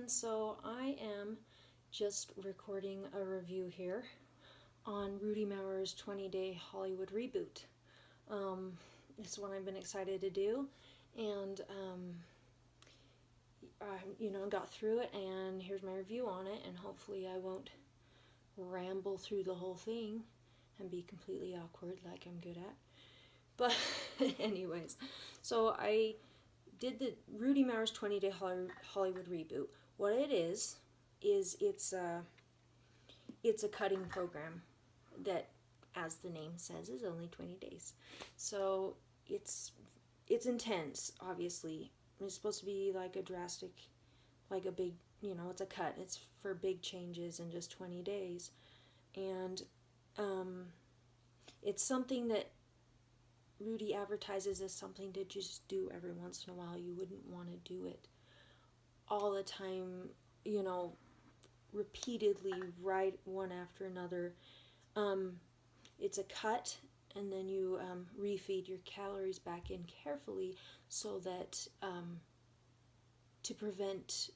So I am just recording a review here on Rudy Mawer's 20-day Hollywood reboot. It's one I've been excited to do, and I got through it, and here's my review on it, and hopefully I won't ramble through the whole thing and be completely awkward like I'm good at. But anyways, so I did the Rudy Mawer's 20-day Hollywood reboot. What it is it's a cutting program that, as the name says, is only 20 days. So it's intense, obviously. It's supposed to be like a drastic, like a big, it's a cut. It's for big changes in just 20 days. And it's something that Rudy advertises as something to just do every once in a while. You wouldn't want to do it all the time, repeatedly, right one after another. It's a cut, and then you refeed your calories back in carefully so that to prevent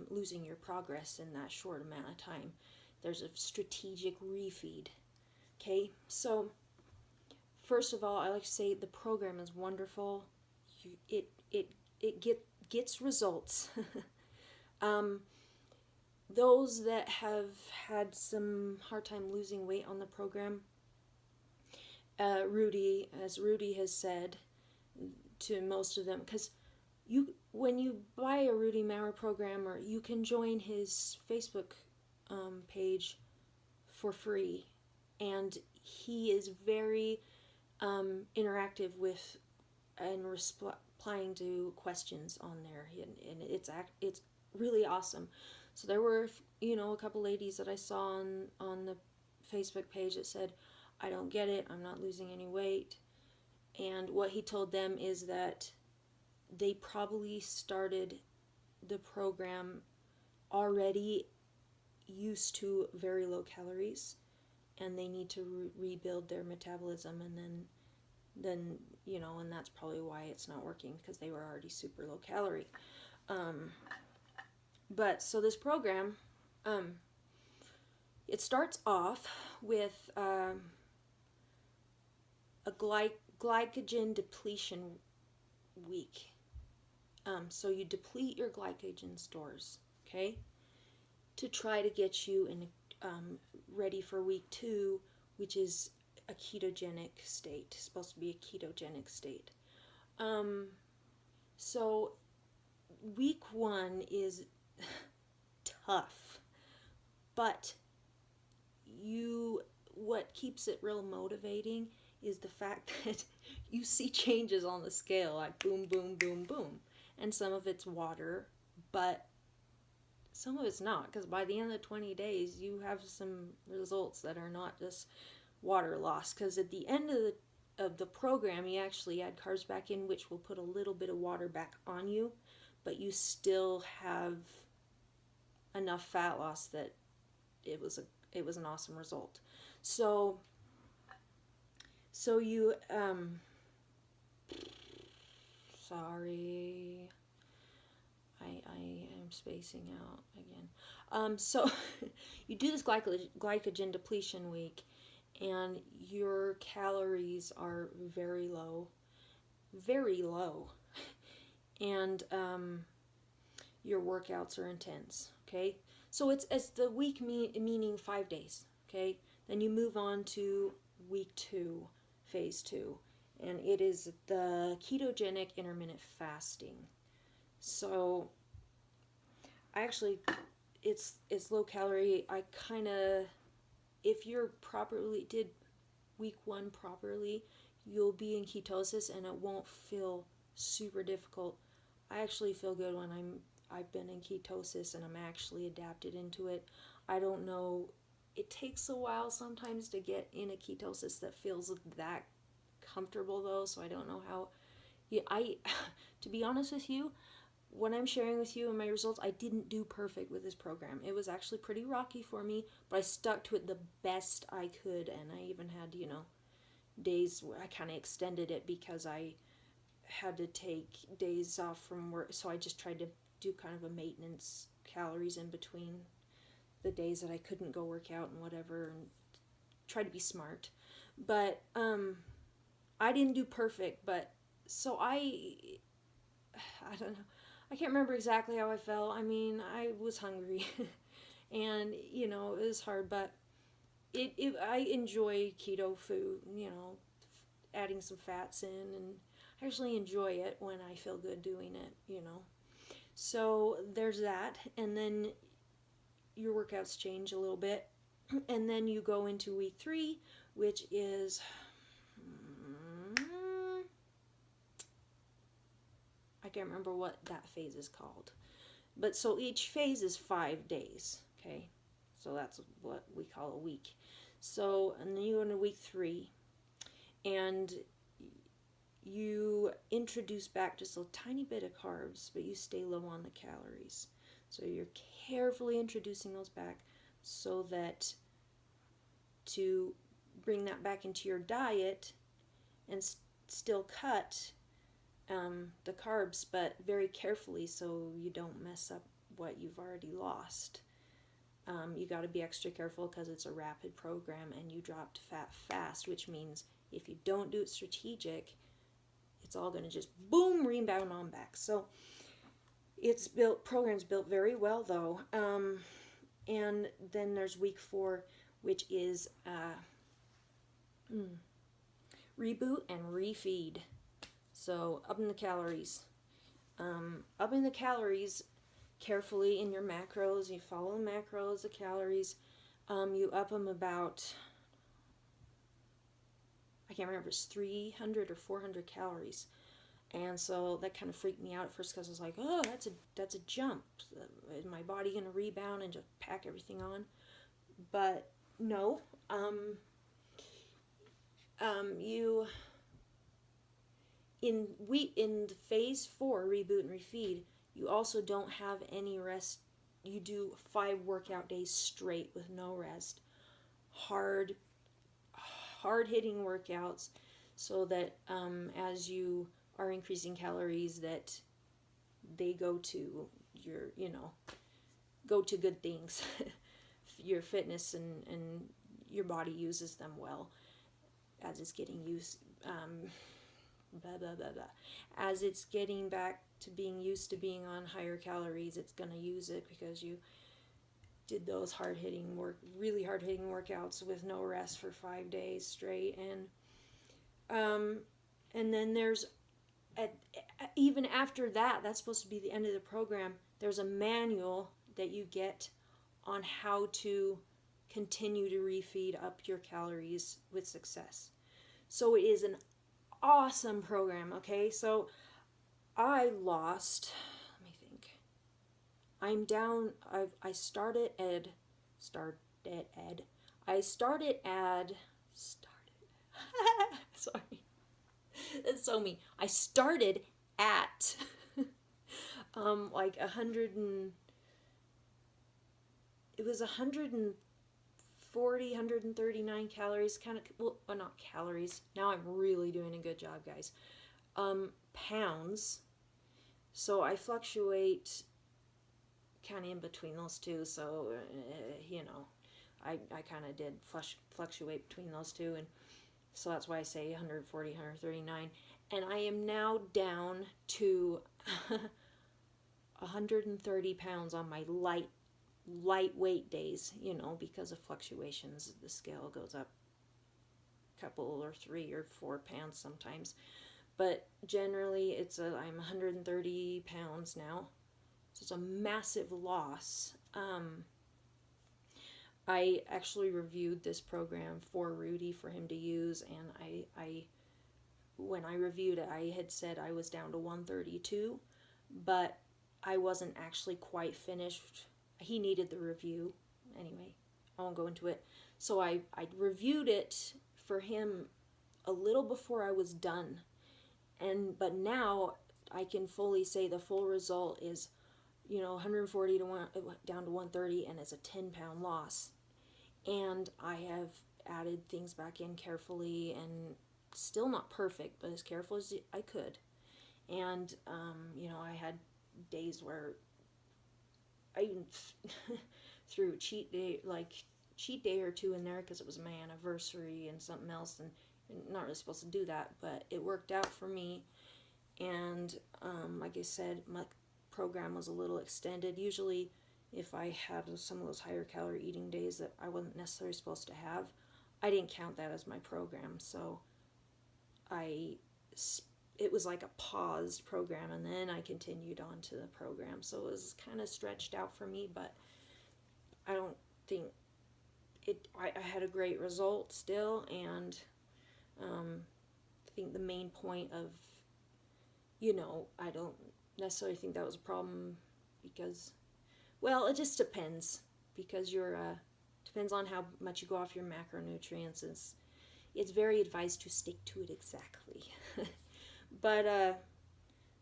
losing your progress in that short amount of time. There's a strategic refeed. Okay, so first of all, I like to say the program is wonderful. It gets results. Those that have had some hard time losing weight on the program, Rudy has said to most of them, because when you buy a Rudy Mawer program, or you can join his Facebook page for free, and he is very interactive with and replying to questions on there, and it's really awesome. So there were a couple ladies that I saw on the Facebook page that said, I don't get it, I'm not losing any weight. And what he told them is that they probably started the program already used to very low calories, and they need to rebuild their metabolism, and then and that's probably why it's not working, because they were already super low calorie. But so this program, it starts off with a glycogen depletion week. So you deplete your glycogen stores, okay, to try to get you in ready for week 2, which is a ketogenic state. It's supposed to be a ketogenic state. So week 1 is tough, but what keeps it real motivating is the fact that you see changes on the scale, like boom, boom, boom, boom. And some of it's water, but some of it's not, because by the end of the 20 days, you have some results that are not just water loss, because at the end of the program, you actually add carbs back in, which will put a little bit of water back on you, but you still have enough fat loss that it was an awesome result. So you sorry, I am spacing out again. So you do this glycogen depletion week, and your calories are very low, and your workouts are intense. Okay, so it's the week meaning 5 days. Okay, then you move on to week 2, phase 2, and it is the ketogenic intermittent fasting. So it's low calorie. If you're did week 1 properly, you'll be in ketosis and it won't feel super difficult. I actually feel good when I've been in ketosis and I'm actually adapted into it. I don't know, it takes a while sometimes to get in a ketosis that feels that comfortable though, so I don't know how. To be honest with you, what I'm sharing with you and my results, I didn't do perfect with this program. It was actually pretty rocky for me, but I stuck to it the best I could, and I even had, days where I kind of extended it because I had to take days off from work, so I just tried to do kind of a maintenance calories in between the days that I couldn't go work out and whatever, and try to be smart. But I didn't do perfect, but so I don't know. I can't remember exactly how I felt. I mean, I was hungry and, you know, it was hard, but I enjoy keto food, you know, adding some fats in, and I actually enjoy it when I feel good doing it, you know. So there's that, and then your workouts change a little bit, and then you go into week 3, which is I can't remember what that phase is called. But so each phase is 5 days, okay? So that's what we call a week. So, and then you go into week 3, and you introduce back just a tiny bit of carbs, but you stay low on the calories. So you're carefully introducing those back so that to bring that back into your diet and still cut the carbs, but very carefully so you don't mess up what you've already lost. You got to be extra careful because it's a rapid program and you dropped fat fast, which means if you don't do it strategic, it's all going to just boom, rebound on back. So it's program's built very well though. And then there's week 4, which is reboot and refeed. So upping the calories. Upping the calories carefully in your macros. You follow the macros, the calories. You up them about, I can't remember, it's 300 or 400 calories. And so that kind of freaked me out at first because I was like, oh, that's a jump. Is my body going to rebound and just pack everything on? But no. You in phase 4, reboot and refeed, you also don't have any rest. You do 5 workout days straight with no rest. Hard hitting workouts, so that as you are increasing calories, that they go to your, go to good things. Your fitness and your body uses them well as it's getting used. As it's getting back to being used to being on higher calories, it's going to use it because you did those really hard hitting workouts with no rest for 5 days straight. And then there's even after that, that's supposed to be the end of the program. There's a manual that you get on how to continue to refeed up your calories with success. So it is an awesome program, okay? So I lost, let me think. I'm down, I started sorry. That's so me. I started at like 100 and it was 140, 139 calories, kind of, well, not calories. Now I'm really doing a good job, guys. Pounds. So I fluctuate kind of in between those two. So, I kind of did fluctuate between those two. And so that's why I say 140, 139. And I am now down to 130 pounds on my lightweight days, because of fluctuations. The scale goes up a couple or 3 or 4 pounds sometimes. But generally I'm 130 pounds now. So it's a massive loss. I actually reviewed this program for Rudy for him to use, and I when I reviewed it, I had said I was down to 132, but I wasn't actually quite finished. He needed the review. Anyway, I won't go into it. So I reviewed it for him a little before I was done. But now I can fully say the full result is, 140 down to 130, and it's a 10-pound loss. And I have added things back in carefully, and still not perfect, but as careful as I could. And, I had days where even threw a cheat day or two in there because it was my anniversary and something else, and not really supposed to do that, but it worked out for me. And like I said, my program was a little extended. Usually if I had some of those higher calorie eating days that I wasn't necessarily supposed to have, I didn't count that as my program. So it was like a paused program, and then I continued on to the program. So it was kind of stretched out for me, but I don't think I had a great result still. And I think the main point of, I don't necessarily think that was a problem because, well, it just depends, because depends on how much you go off your macronutrients. It's very advised to stick to it exactly. But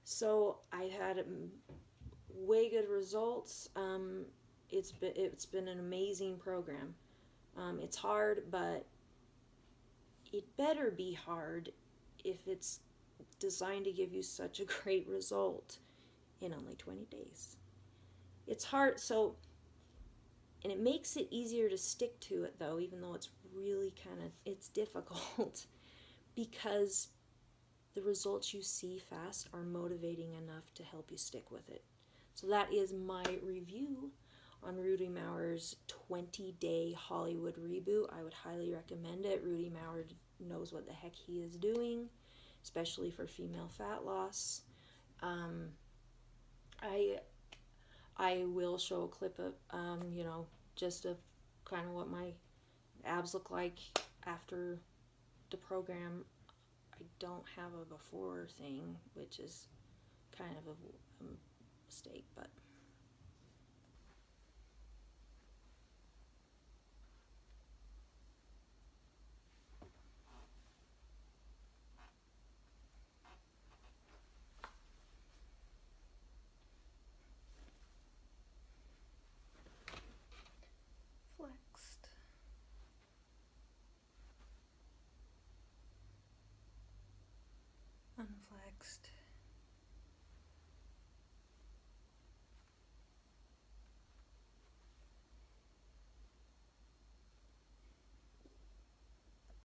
so I had way good results. It's been an amazing program. It's hard, but it better be hard if it's designed to give you such a great result in only 20 days. It's hard, and it makes it easier to stick to it, though, even though it's really it's difficult, because the results you see fast are motivating enough to help you stick with it. So that is my review on Rudy Mawer's 20-day Hollywood reboot. I would highly recommend it. Rudy Mawer knows what the heck he is doing, especially for female fat loss. I will show a clip of, just of kind of what my abs look like after the program. I don't have a before thing, which is kind of a mistake, but